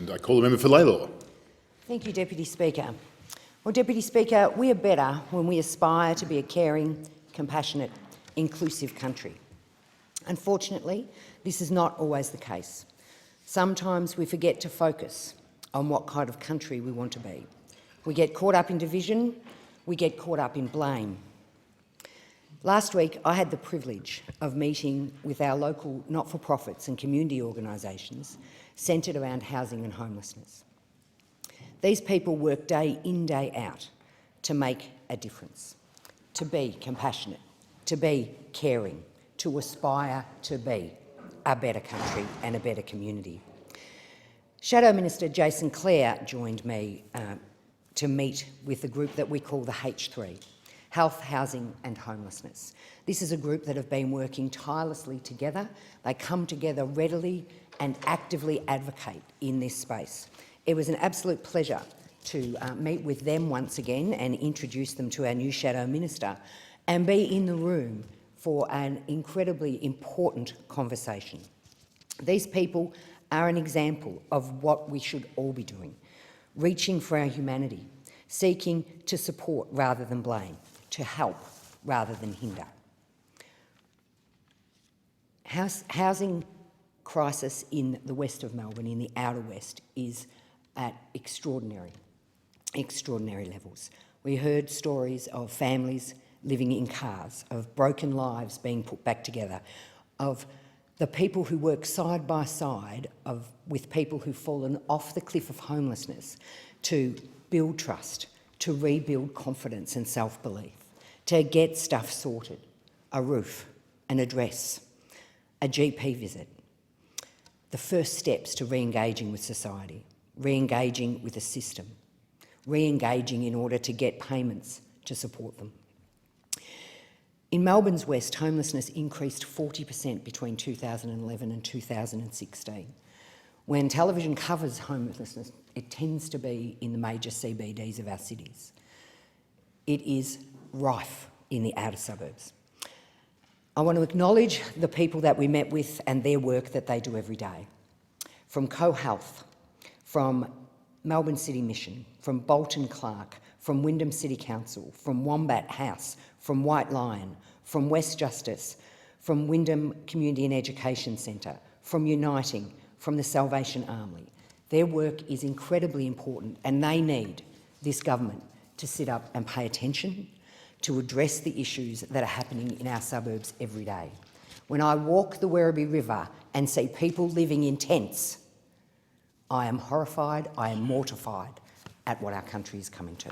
and I call the member for Lalor. Thank you, Deputy Speaker. Well, Deputy Speaker, we are better when we aspire to be a caring, compassionate, inclusive country. Unfortunately, this is not always the case. Sometimes we forget to focus on what kind of country we want to be. We get caught up in division, we get caught up in blame. Last week, I had the privilege of meeting with our local not-for-profits and community organisations centred around housing and homelessness. These people work day in, day out to make a difference, to be compassionate, to be caring, to aspire to be a better country and a better community. Shadow Minister Jason Clare joined me to meet with the group that we call the H3, Health, Housing and Homelessness. This is a group that have been working tirelessly together. They come together readily and actively advocate in this space. It was an absolute pleasure to meet with them once again and introduce them to our new Shadow Minister and be in the room for an incredibly important conversation. These people are an example of what we should all be doing, reaching for our humanity, seeking to support rather than blame, to help rather than hinder. Housing crisis in the west of Melbourne, in the outer west, is at extraordinary levels. We heard stories of families living in cars, of broken lives being put back together, of the people who work side by side with people who've fallen off the cliff of homelessness to build trust, to rebuild confidence and self-belief, to get stuff sorted, a roof, an address, a GP visit. The first steps to re-engaging with society, re-engaging with the system, re-engaging in order to get payments to support them. In Melbourne's West, homelessness increased 40% between 2011 and 2016. When television covers homelessness, it tends to be in the major CBDs of our cities. It is rife in the outer suburbs. I want to acknowledge the people that we met with and their work that they do every day. From CoHealth, from Melbourne City Mission, from Bolton Clark, from Wyndham City Council, from Wombat House, from White Lion, from West Justice, from Wyndham Community and Education Centre, from Uniting, from the Salvation Army. Their work is incredibly important and they need this government to sit up and pay attention, to address the issues that are happening in our suburbs every day. When I walk the Werribee River and see people living in tents, I am horrified, I am mortified at what our country is coming to.